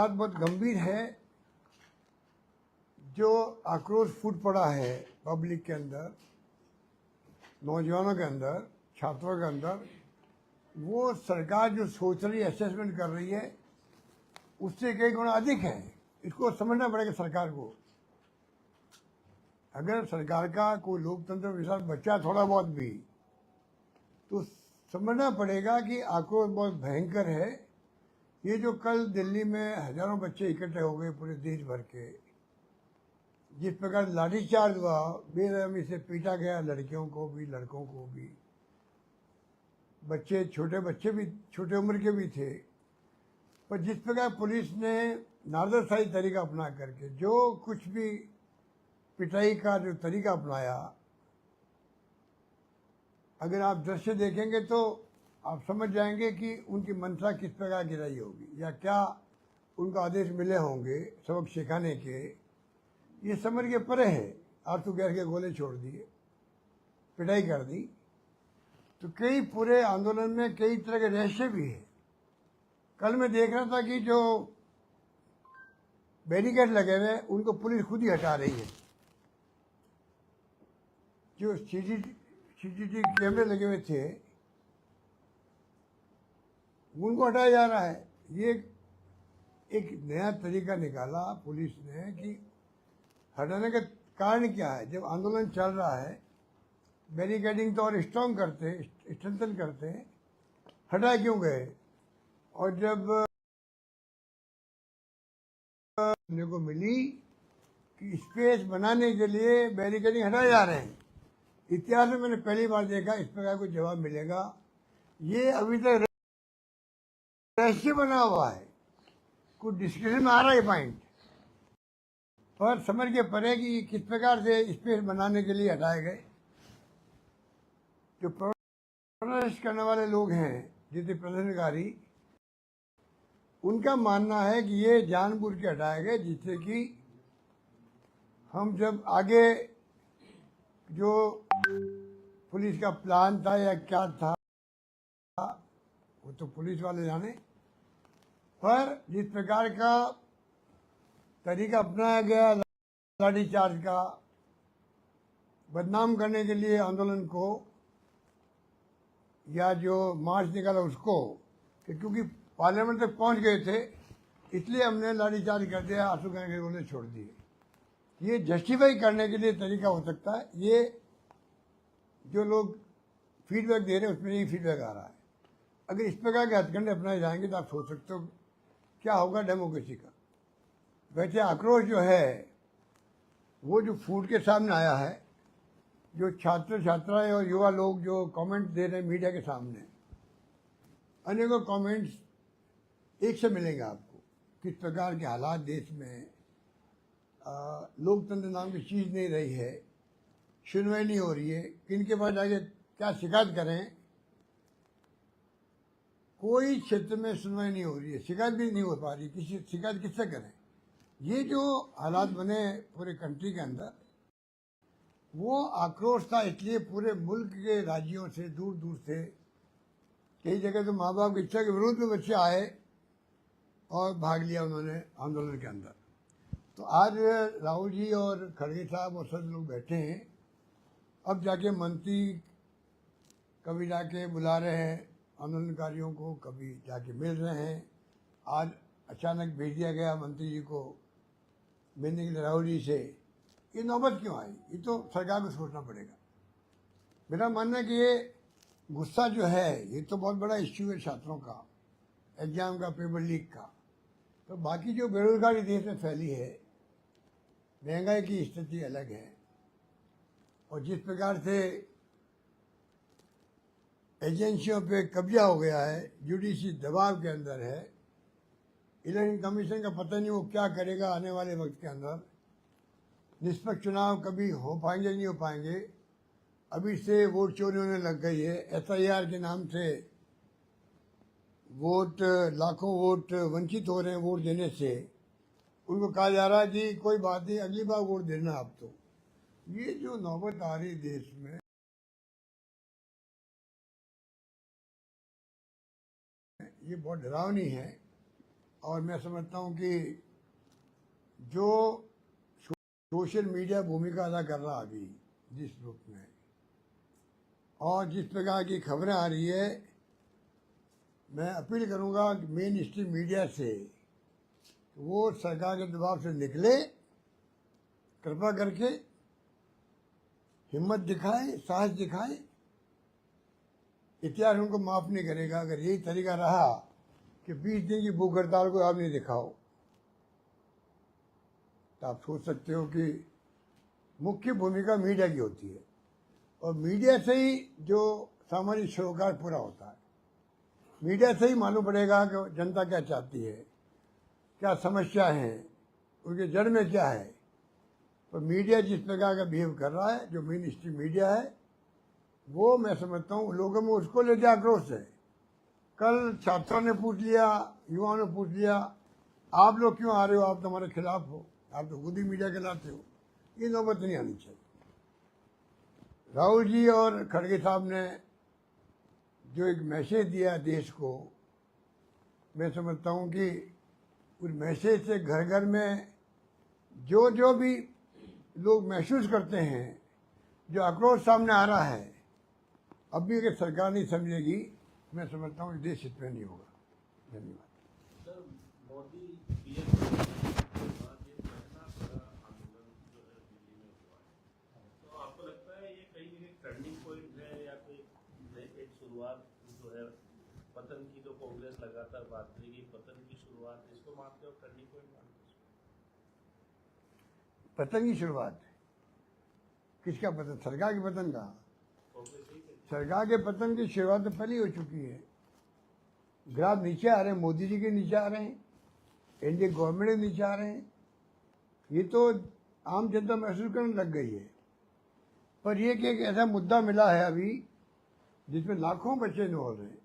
बात बहुत गंभीर है। जो आक्रोश फूट पड़ा है पब्लिक के अंदर, नौजवानों के अंदर, छात्रों के अंदर, वो सरकार जो सोच रही है, असेसमेंट कर रही है, उससे कई गुना अधिक है। इसको समझना पड़ेगा सरकार को। अगर सरकार का कोई लोकतंत्र विश्वास बचा थोड़ा बहुत भी, तो समझना पड़ेगा कि आक्रोश बहुत भयंकर है। ये जो कल दिल्ली में हजारों बच्चे इकट्ठे हो गए पूरे देश भर के, जिस प्रकार लाठीचार्ज हुआ, बेरहमी से पीटा गया, लड़कियों को भी लड़कों को भी, छोटे बच्चे भी, छोटे उम्र के भी थे, पर जिस प्रकार पुलिस ने नारदशाही तरीका अपना करके जो कुछ भी पिटाई का जो तरीका अपनाया, अगर आप दृश्य देखेंगे तो आप समझ जाएंगे कि उनकी मंशा किस प्रकार की रही होगी, या क्या उनको आदेश मिले होंगे सबक सिखाने के। ये समझ के परे है। आंसू गैस के गोले छोड़ दिए, पिटाई कर दी। तो कई पूरे आंदोलन में कई तरह के रहस्य भी है। कल मैं देख रहा था कि जो बैरिकेड लगे हुए उनको पुलिस खुद ही हटा रही है। जो सीसीटीवी कैमरे लगे हुए थे उनको हटाया जा रहा है। ये एक नया तरीका निकाला पुलिस ने कि हटाने का कारण क्या है। जब आंदोलन चल रहा है, बैरिकेडिंग तो और स्ट्रॉन्ग करते, स्ट्रेंथन करते, हटा क्यों गए? और जब सुनने को मिली कि स्पेस बनाने के लिए बैरिकेडिंग हटाए जा रहे हैं, इतिहास में मैंने पहली बार देखा इस प्रकार कोई जवाब मिलेगा। ये अभी तक रहस्य बना हुआ है, कुछ डिस्कशन में आ रहा है पॉइंट, पर समझ के परे कि किस प्रकार से स्पेस बनाने के लिए हटाए गए। जो प्रोटेस्ट करने वाले लोग हैं, जितने प्रदर्शनकारी, उनका मानना है कि ये जानबूझ के हटाए गए, जिससे कि हम जब आगे जो पुलिस का प्लान था या क्या था, वो तो पुलिस वाले जाने, पर जिस प्रकार का तरीका अपनाया गया लाठीचार्ज का, बदनाम करने के लिए आंदोलन को, या जो मार्च निकाला उसको, कि क्योंकि पार्लियामेंट तक पहुंच गए थे इसलिए हमने लाठीचार्ज कर दिया, आंसू गैस के गोले छोड़ दिए। ये जस्टिफाई करने के लिए तरीका हो सकता है। ये जो लोग फीडबैक दे रहे हैं उसमें यही फीडबैक आ रहा है। अगर इस प्रकार के हथकंडे अपनाए जाएंगे तो आप सोच सकते हो क्या होगा डेमोक्रेसी का। वैसे आक्रोश जो है वो जो फूट के सामने आया है, जो छात्र छात्राएं और युवा लोग जो कमेंट दे रहे हैं मीडिया के सामने, अनेकों कमेंट्स एक से मिलेंगे आपको, किस प्रकार के हालात देश में, लोकतंत्र नाम की चीज़ नहीं रही है, सुनवाई नहीं हो रही है, किन के पास जाके क्या शिकायत करें, कोई क्षेत्र में सुनवाई नहीं हो रही है, शिकायत भी नहीं हो पा रही, किसी शिकायत किससे करें। ये जो हालात बने पूरे कंट्री के अंदर, वो आक्रोश था। इसलिए पूरे मुल्क के राज्यों से, दूर दूर से, कई जगह तो माँ बाप की इच्छा के विरुद्ध में बच्चे आए और भाग लिया उन्होंने आंदोलन के अंदर। तो आज राहुल जी और खड़गे साहब और सब लोग बैठे हैं। अब जाके मंत्री कभी जाके बुला रहे हैं आंदोलनकारियों को, कभी जाके मिल रहे हैं। आज अचानक भेज दिया गया मंत्री जी को मिलने के लिए राहुल जी से। ये नौबत क्यों आई? ये तो सरकार को सोचना पड़ेगा। मेरा मानना है कि ये गुस्सा जो है, ये तो बहुत बड़ा इश्यू है छात्रों का, एग्जाम का, पेपर लीक का। तो बाकी जो बेरोजगारी देश में फैली है, महंगाई की स्थिति अलग है, और जिस प्रकार से एजेंसियों पे कब्जा हो गया है, जुडिशरी दबाव के अंदर है, इलेक्शन कमीशन का पता नहीं वो क्या करेगा आने वाले वक्त के अंदर। निष्पक्ष चुनाव कभी हो पाएंगे नहीं हो पाएंगे। अभी से वोट चोरी होने लग गई है। एसआईआर के नाम से वोट, लाखों वोट वंचित हो रहे हैं वोट देने से। उनको कहा जा रहा है कि कोई बात नहीं, अगली बार वोट देना आप तो। ये जो नौबत आ रही देश में, ये बहुत डरावनी है। और मैं समझता हूँ कि जो सोशल मीडिया भूमिका अदा कर रहा अभी जिस रूप में और जिस प्रकार की खबरें आ रही है, मैं अपील करूँगा कि मेन स्ट्रीम मीडिया से वो सरकार के दबाव से निकले, कृपा करके हिम्मत दिखाए, साहस दिखाए। इतिहास उनको माफ़ नहीं करेगा अगर यही तरीका रहा कि 20 दिन की भूख हड़ताल को आप नहीं दिखाओ, तो आप सोच सकते हो कि मुख्य भूमिका मीडिया की होती है और मीडिया से ही जो सामाजिक सरोकार पूरा होता है। मीडिया से ही मालूम पड़ेगा कि जनता क्या चाहती है, क्या समस्या है, उनके जड़ में क्या है। तो मीडिया जिस प्रकार का बिहेव कर रहा है, जो मेन स्ट्रीम मीडिया है, वो मैं समझता हूँ लोगों में उसको लेके आक्रोश है। कल छात्रों ने पूछ लिया, युवाओं ने पूछ लिया, आप लोग क्यों आ रहे हो, आप तो हमारे खिलाफ हो, आप तो खुद ही मीडिया कहलाते हो। ये नौबत नहीं आनी चाहिए। राहुल जी और खड़गे साहब ने जो एक मैसेज दिया देश को, मैं समझता हूँ कि उस मैसेज से घर घर में जो जो भी लोग महसूस करते हैं, जो आक्रोश सामने आ रहा है, अब भी अगर सरकार नहीं समझेगी, मैं समझता हूँ देश हित में नहीं होगा। धन्यवाद। सर, मोदी पीएम के बाद एक पहला बड़ा आंदोलन जो है दिल्ली में हुआ है, तो आपको लगता है ये कहीं ना कहीं टर्निंग पॉइंट है या कोई एक शुरुआत जो है पतन की, जो कांग्रेस लगातार बात करेगी पतन की शुरुआत, इसको मानते हो टर्निंग पॉइंट मानते हो? पतन की शुरुआत किसका पतन? सरकार के पतन का? कांग्रेस ही कहती सरकार के पतन की शुरुआत तो पहले ही हो चुकी है। ग्राफ नीचे आ रहे हैं, मोदी जी के नीचे आ रहे हैं, एनडीए गवर्नमेंट के नीचे आ रहे हैं। ये तो आम जनता महसूस करने लग गई है। पर ये कि एक ऐसा मुद्दा मिला है अभी जिसमें लाखों बच्चे इन्वॉल्व हैं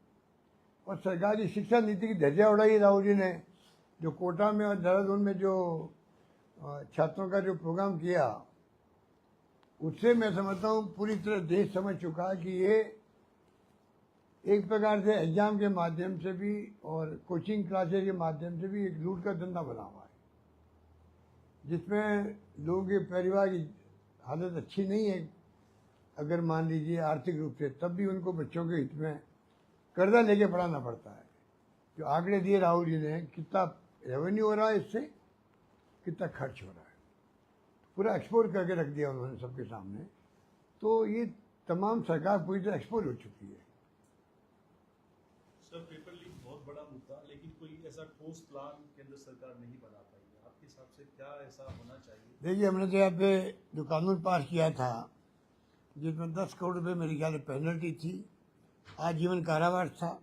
और सरकार की शिक्षा नीति की धज्जियां उड़ाई राहुल जी ने, जो कोटा में और देहरादून में जो छात्रों का जो प्रोग्राम किया, उससे मैं समझता हूँ पूरी तरह देश समझ चुका है कि ये एक प्रकार से एग्जाम के माध्यम से भी और कोचिंग क्लासेज के माध्यम से भी एक लूट का धंधा बना हुआ है, जिसमें लोगों के परिवार की हालत अच्छी नहीं है। अगर मान लीजिए आर्थिक रूप से, तब भी उनको बच्चों के हित में कर्जा लेके पढ़ाना पड़ता है। जो आंकड़े दिए राहुल जी ने, कितना रेवेन्यू हो रहा है इससे, कितना खर्च हो रहा है, पूरा एक्सपोर्ट करके रख दिया उन्होंने सबके सामने। तो ये तमाम सरकार पूरी तरह एक्सपोर्ट हो चुकी है। सर, पेपर लीक बहुत बड़ा मुद्दा, लेकिन कोई ऐसा ठोस प्लान केंद्र सरकार नहीं बना पाई है। आपके हिसाब से क्या ऐसा होना चाहिए? देखिए, हमने तो यहाँ पे जो कानून पास किया था, जिसमें 10 करोड़ रुपये मेरे ख्याल में पेनल्टी थी, आजीवन कारावास था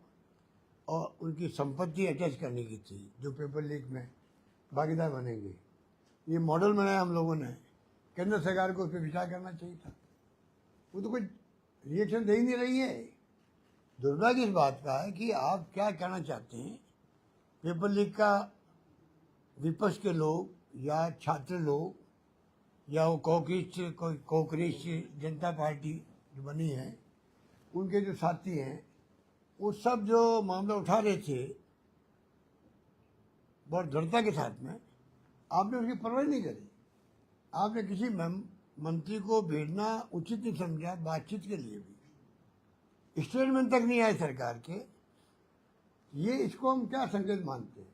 और उनकी संपत्ति अटैच करने की थी, जो पेपर लीक में भागीदार बनेंगे। ये मॉडल बनाया हम लोगों ने, केंद्र सरकार को उस पर विचार करना चाहिए था। वो तो कुछ रिएक्शन दे ही नहीं रही है। दुर्भाग्य इस बात का है कि आप क्या कहना चाहते हैं। पेपर लीक का विपक्ष के लोग या छात्र लोग या वो कांग्रेस जनता पार्टी जो बनी है, उनके जो साथी हैं, वो सब जो मामला उठा रहे थे बहुत दृढ़ता के साथ में, आपने उसकी परवाह नहीं करी। आपने किसी मंत्री को भेजना उचित नहीं समझा बातचीत के लिए भी। स्टेटमेंट तक नहीं आए सरकार के। ये इसको हम क्या संकेत मानते हैं?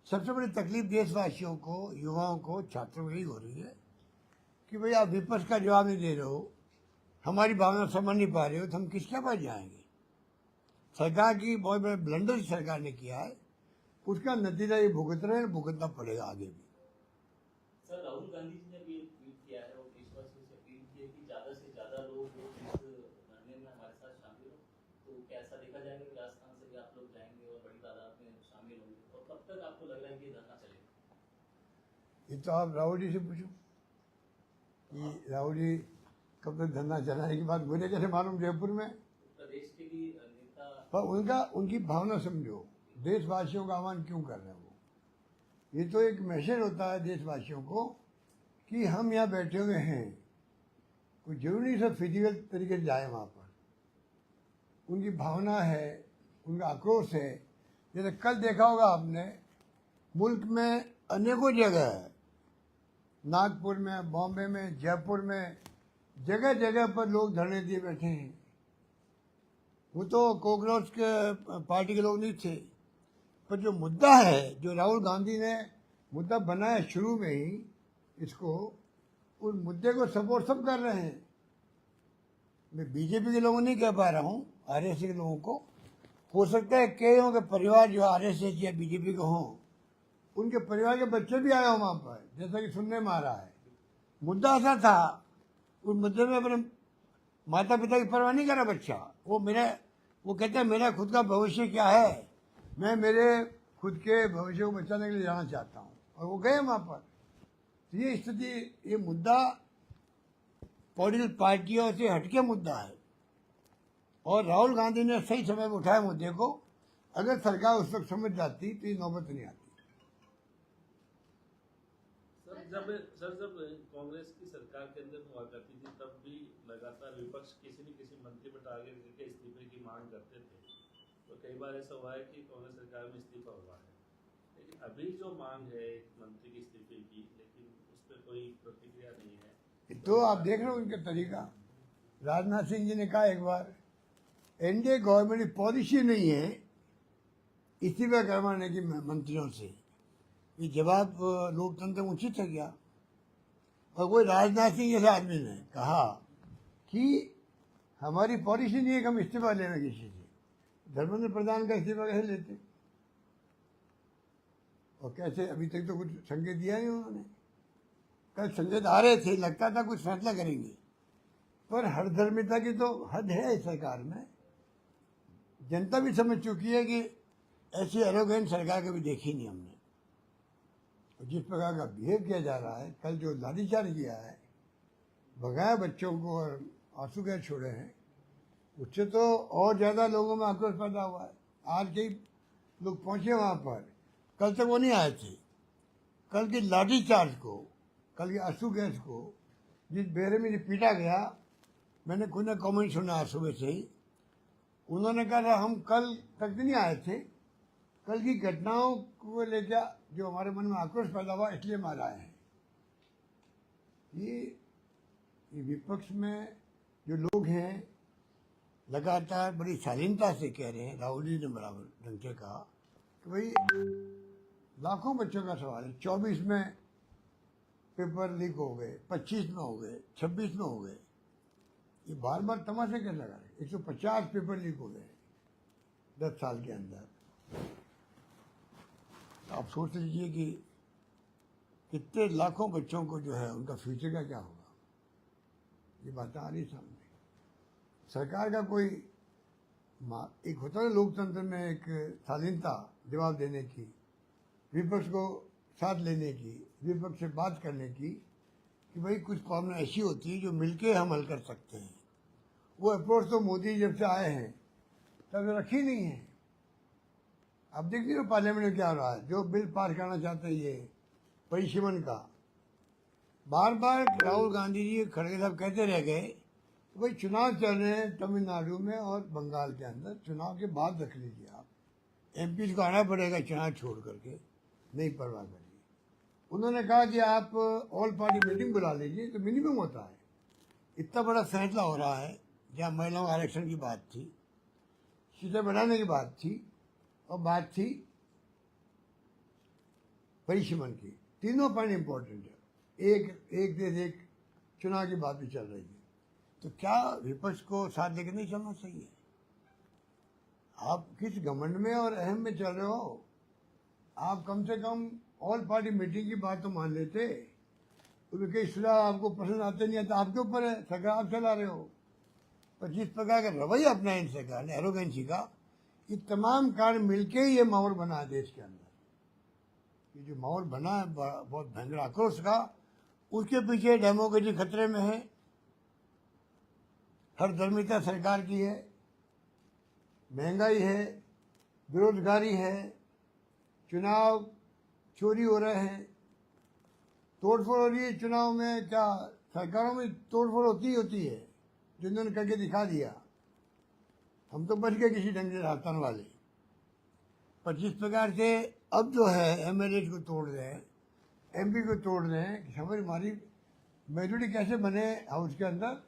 सबसे बड़ी तकलीफ देशवासियों को, युवाओं को, छात्रों को यही हो रही है कि भाई आप विपक्ष का जवाब नहीं दे रहे हो, हमारी भावना समझ नहीं पा रहे हो, तो हम किसके पास जाएंगे? सरकार की बहुत बड़ा ब्लंडर सरकार ने किया है, उसका नतीजा ये भुगत रहे हैं, भुगतना पड़ेगा आगे भी। सर, राहुल गांधी जी ने भी एक ट्वीट किया है और देशवासियों से अपील की है कि ज्यादा से ज्यादा लोग इस धरने में हमारे साथ शामिल हो। तो क्या ऐसा देखा जाएगा कि राजस्थान से भी आप लोग जाएंगे और बड़ी तादाद में शामिल होंगे, और कब तक आपको लग रहा है कि धरना चलेगा? ये तो आप राहुल जी से पूछो कि राहुल जी कब तक धरना चलाने की बात मुझे कैसे मालूम? जयपुर में प्रदेश के भी नेता, पर उनकी भावना समझो, देशवासियों का आह्वान क्यों कर रहे हैं वो? ये तो एक मैसेज होता है देशवासियों को कि हम यहाँ बैठे हुए हैं, कोई जरूरी नहीं सब फिजिकल तरीके से जाए वहाँ पर। उनकी भावना है, उनका आक्रोश है। जैसे कल देखा होगा आपने मुल्क में अनेकों जगह है, नागपुर में, बॉम्बे में, जयपुर में, जगह जगह पर लोग धरने दिए बैठे हैं। वो तो कॉकरोच के पार्टी के लोग नहीं थे, पर जो मुद्दा है, जो राहुल गांधी ने मुद्दा बनाया शुरू में ही इसको, उस मुद्दे को सपोर्ट सब कर रहे हैं। मैं बीजेपी के लोगों नहीं कह पा रहा हूँ, आरएसएस के लोगों को। हो सकता है कईयों के परिवार जो आरएसएस या बीजेपी के हों, उनके परिवार के बच्चे भी आए हों वहाँ पर, जैसा कि सुनने में आ रहा है। मुद्दा ऐसा था, उस मुद्दे में अपने माता पिता की परवाह नहीं करा बच्चा। वो कहता है मेरा खुद का भविष्य क्या है, मैं मेरे खुद के भविष्य को बचाने के लिए जाना चाहता हूँ, और वो गए वहाँ पर। तो ये स्थिति, ये मुद्दा पॉलिटिकल पार्टियों से हटके मुद्दा है, और राहुल गांधी ने सही समय पर उठाया मुद्दे को। अगर सरकार उस वक्त समझ जाती तो ये नौबत नहीं आती। जब कांग्रेस की सरकार के अंदर हुआ करती थी, तब भी लगातार विपक्ष किसी न किसी मंत्री पर टारगेट करके इस्तीफे की मांग करते थे। तो कई बार ऐसा हुआ है कि कांग्रेस सरकार में इस्तीफा हुआ है, लेकिन अभी जो मांग है मंत्री की इस्तीफे की, लेकिन उस पर कोई प्रतिक्रिया नहीं है। तो आप देख रहे हो उनका तरीका। राजनाथ सिंह जी ने कहा एक बार, एनडीए गवर्नमेंट की पॉलिसी नहीं है इस्तीफा करवाने की मंत्रियों से। ये जवाब लोकतंत्र में उचित है क्या? और कोई राजनाथ सिंह जैसे आदमी ने कहा कि हमारी पॉलिसी नहीं है कि हम इस्तीफा लेना किसी से। धर्मेंद्र प्रधान का इस्तीफा कैसे लेते? और कैसे? अभी तक तो कुछ संकेत दिया नहीं उन्होंने। कल संकेत आ रहे थे, लगता था कुछ फैसला करेंगे, पर हरधर्मिता की तो हद है इस सरकार में। जनता भी समझ चुकी है कि ऐसी एरोगेंट सरकार कभी देखी नहीं हमने। और जिस प्रकार का बिहेव किया जा रहा है, कल जो लाठीचार्ज किया है, भगाया बच्चों को और आंसू गैस छोड़े हैं, उससे तो और ज़्यादा लोगों में आक्रोश पैदा हुआ है। आज कई लोग पहुंचे वहाँ पर, कल तक वो नहीं आए थे। कल की लाठीचार्ज को, कल के आंसू गैस को जिस बेरहमी से पीटा गया, मैंने खुद ने कमेंट सुना सुबह से ही। उन्होंने कहा हम कल तक नहीं आए थे, कल की घटनाओं को लेकर जो हमारे मन में आक्रोश पैदा हुआ, इसलिए हम आए हैं। ये विपक्ष में जो लोग हैं लगातार बड़ी शालीनता से कह रहे हैं, राहुल जी ने बराबर ढंग से कहा कि भाई लाखों बच्चों का सवाल है। 24 में पेपर लीक हो गए, 25 में हो गए, 26 में हो गए। ये बार बार तमाशे कैसे लगा रहे? 150 पेपर लीक हो गए 10 साल के अंदर। आप सोच लीजिए कि कितने लाखों बच्चों को जो है उनका फ्यूचर का क्या होगा। ये बातें आ रही सामने। सरकार का कोई एक होता है लोकतंत्र में एक शालीनता जवाब देने की, विपक्ष को साथ लेने की, विपक्ष से बात करने की, कि भाई कुछ प्रॉब्लम ऐसी होती है जो मिलके हम हल कर सकते हैं। वो अप्रोच तो मोदी जब से आए हैं तब रखी नहीं है। अब देखिए हो पार्लियामेंट में क्या हो रहा है। जो बिल पास करना चाहते हैं ये परिसीमन का, बार बार राहुल गांधी जी खड़गे साहब कहते रह गए कि भाई चुनाव चल रहे हैं तमिलनाडु में और बंगाल के अंदर, चुनाव के बाद रख लीजिए। आप एमपी को आना पड़ेगा चुनाव छोड़ करके, नहीं परवाह करिए। उन्होंने कहा कि आप ऑल पार्टी मीटिंग बुला लीजिए, तो मिनिमम होता है। इतना बड़ा फैसला हो रहा है जहाँ महिलाओं आरक्षण की बात थी, सीटें बढ़ाने की बात थी, और बात थी परिसीमन की। तीनों पॉइंट इंपॉर्टेंट है। एक देश एक चुनाव की बात भी चल रही है। तो क्या विपक्ष को साथ लेकर नहीं चलना चाहिए? आप किस घमंड में और अहम में चल रहे हो? आप कम से कम ऑल पार्टी मीटिंग की बात तो मान लेते। क्योंकि कई सुझाव आपको पसंद आते नहीं आता, आपके ऊपर है, सरकार आप चला रहे हो। पर जिस प्रकार का रवैया अपनाया इन सरकार ने एरोगेंसी का, ये तमाम कारण मिलके ही ये माहौल बना है देश के अंदर। ये जो माहौल बना है बहुत भयंकर आक्रोश का, उसके पीछे डेमोक्रेसी खतरे में है, हर धर्मिता सरकार की है, महंगाई है, बेरोजगारी है, चुनाव चोरी हो रहे हैं, तोड़फोड़ हो रही है चुनाव में। क्या सरकारों में तोड़फोड़ होती है, जो इन्होंने करके दिखा दिया। हम तो बच गए किसी ढंग से राजस्थान वाले। पर जिस प्रकार से अब जो है एमएलए को तोड़ रहे हैं, एमपी को तोड़ रहे हैं कि हमारी हमारी मेजोरिटी कैसे बने हाउस के अंदर,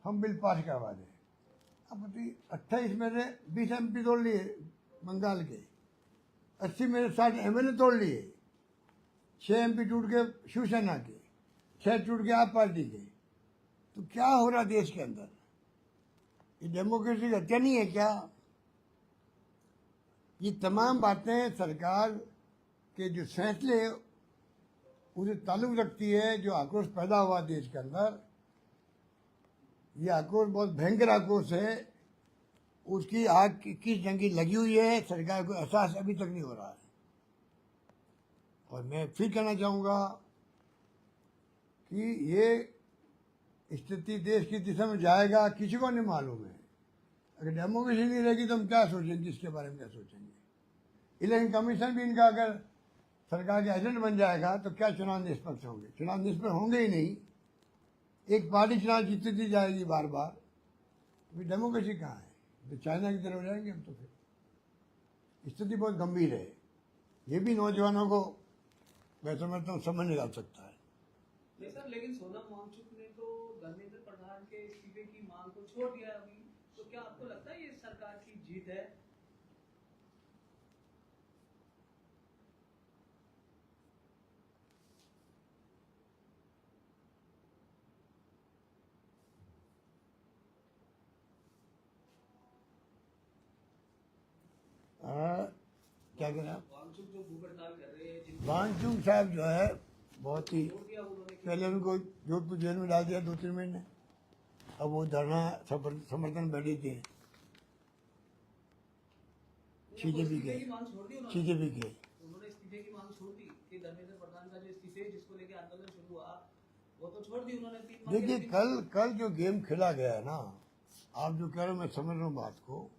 हम बिल पास करवा दें। अब बताइए 28 में से 20 एमपी तोड़ लिए बंगाल के, 80 में से 60 एमएलए तोड़ लिए, 6 एमपी टूट के शिवसेना के, 6 टूट के आप पार्टी के। तो क्या हो रहा देश के अंदर? ये डेमोक्रेसी की हत्या नहीं है क्या? ये तमाम बातें सरकार के जो फैसले उसे ताल्लुक रखती है। जो आक्रोश पैदा हुआ देश के अंदर, ये आक्रोश बहुत भयंकर आक्रोश है। उसकी आग किस जंग की लगी हुई है, सरकार को एहसास अभी तक नहीं हो रहा है। और मैं फिर कहना चाहूँगा कि ये स्थिति देश की दिशा में जाएगा किसी को नहीं मालूम है। अगर डेमोक्रेसी नहीं रहेगी तो हम क्या सोचेंगे, इसके बारे में क्या सोचेंगे? इलेक्शन कमीशन भी इनका अगर सरकार के एजेंट बन जाएगा तो क्या चुनाव निष्पक्ष होंगे? चुनाव निष्पक्ष होंगे ही नहीं। एक पार्टी चुनाव जीतती जाएगी बार बार, तो डेमोक्रेसी कहाँ है? तो चाइना की तरफ जाएंगे हम। तो फिर स्थिति बहुत गंभीर है। ये भी नौजवानों को मैं समझता हूँ समझ निकाल सकता है। नहीं सर, लेकिन सोनम वांगचुक ने तो धर्मेंद्र प्रधान के इस्तीफे की मांग को छोड़ दिया अभी। तो क्या आपको लगता है ये सरकार की जीत है? क्या कह रहे हैं आप? वांगचुक जो भूख हड़ताल कर रहे हैं, जिनको वांगचुक साहब जो है बहुत ही छोड़ दिया उन्होंने, पहले उनको जोधपुर जेल में डाल दिया 2-3 महीने। अब वो धरना समर्थन बैठी थी बीजेपी के, इस्तीफे की मांग छोड़ दी उन्होंने। बीजेपी के। उन्होंने इस्तीफे की मांग छोड़ दी कि धर्मेंद्र प्रधान का जो इस्तीफे जिसको लेके आंदोलन शुरू हुआ वो तो छोड़ दी उन्होंने। 3 मांगे देखिए लेकिन कल जो गेम खेला गया है ना, आप जो कह रहे हो मैं समझ रहा हूँ बात को।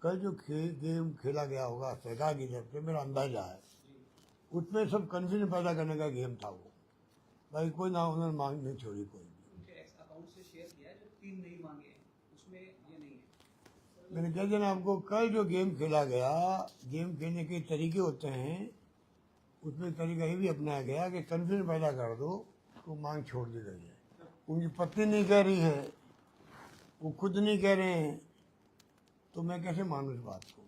कल जो गेम खेला गया होगा सरकार की तरफ से, मेरा अंदाजा है उसमें सब कंफ्यूजन पैदा करने का गेम था वो। भाई कोई ना, उन्होंने मांग नहीं छोड़ी कोई भी। उनके एक्स अकाउंट से शेयर किया है जो 3 नहीं मांगे हैं, उसमें ये नहीं है। मैंने कह दिया ना आपको, कल जो गेम खेला गया, गेम खेलने के तरीके होते हैं, उसमें तरीका ये भी अपनाया गया कि कंफ्यूजन पैदा कर दो तो मांग छोड़ दी गई है। उनकी पत्नी नहीं कह रही है, वो खुद नहीं कह रहे हैं, तो मैं कैसे मानूं इस बात को?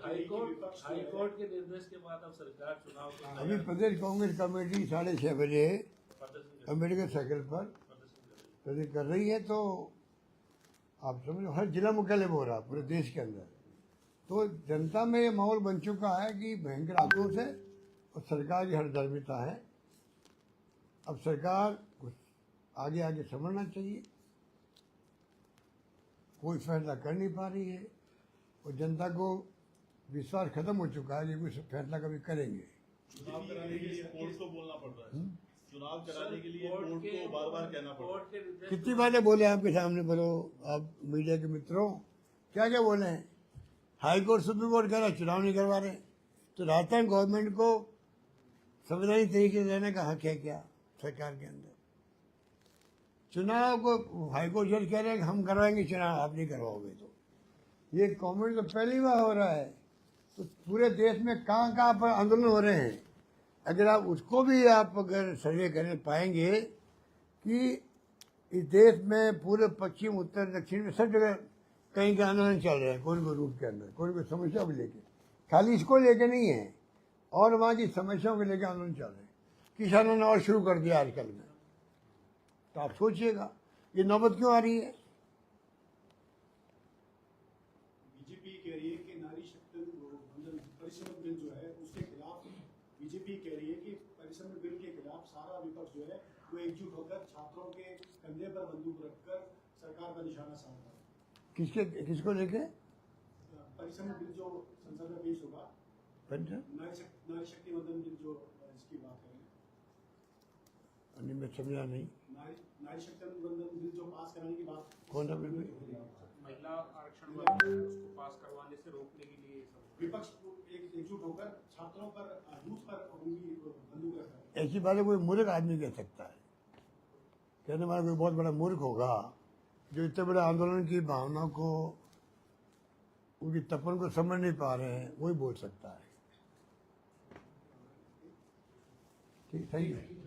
हाईकोर्ट के निर्देश के बाद अब सरकार चुनाव को अभी प्रदेश कांग्रेस कमेटी 6:30 बजे अम्बेडकर सर्कल पर प्रदेश कर रही है। तो आप समझो हर जिला मुख्यालय में हो रहा पूरे देश के अंदर। तो जनता में ये माहौल बन चुका है कि भयंकर आक्रोश है और सरकार की हठधर्मिता है। अब सरकार कुछ आगे आगे समझना चाहिए, कोई फैसला कर नहीं पा रही है और जनता को विश्वास खत्म हो चुका है कि कोई फैसला कभी करेंगे। चुनाव कराने के लिए कोर्ट को बोलना पड़ रहा है। चुनाव कराने के लिए कोर्ट को बार बार कहना पड़ रहा है। कितनी बातें बोले आपके सामने, बोलो आप मीडिया के मित्रों, क्या क्या बोले हैं? हाई कोर्ट सुप्रीम कोर्ट कह रहा चुनाव नहीं करवा रहे, तो राजस्थान गवर्नमेंट को संवैधानिक तरीके से रहने का हक है क्या सरकार के अंदर? चुनाव को हाईकोर्ट जज कह रहे हैं कि हम करवाएंगे चुनाव, आप नहीं करवाओगे। तो ये कॉमेडी तो पहली बार हो रहा है। तो पूरे देश में कहाँ कहाँ पर आंदोलन हो रहे हैं। अगर आप उसको भी आप अगर सर्वे करने पाएंगे कि इस देश में पूरे पश्चिम उत्तर दक्षिण में सब जगह कहीं के आंदोलन चल रहे हैं, कोई कोई रूप के अंदर, कोई कोई समस्या को लेके, खाली इसको लेके नहीं है, और वहाँ की समस्याओं को लेकर आंदोलन चल रहे हैं। किसानों ने और शुरू कर दिया आजकल में। तो आप सोचिएगा ये नौबत क्यों आ रही है? बीजेपी कह रही है कि नारी शक्ति परिश्रम बिल जो है उसके खिलाफ, बीजेपी कह रही है कि परिश्रम बिल के खिलाफ सारा विपक्ष जो है वो एकजुट होकर छात्रों के कंधे पर बंदूक रखकर सरकार का निशाना साध रहा है। किसको लेके? परिश्रम बिल जो संसद में पेश होगा, नारी शक्ति वंदन बिल जो इसकी बात करें, मैं समझा नहीं। नारी शक्ति वंदन बिल जो पास कराने की बात, कौन सा बिल? महिला आरक्षण उसको पास करवाने से रोकने के लिए विपक्ष एकजुट होकर छात्रों पर, यूथ पर उनकी बंदूक रखा है। ऐसी बातें कोई मूर्ख आदमी कह सकता है। कहने वाला कोई बहुत बड़ा मूर्ख होगा जो इतने बड़े आंदोलन की भावना को, उनकी तपन को समझ नहीं पा रहे हैं, वही बोल सकता है। ठीक, थैंक यू।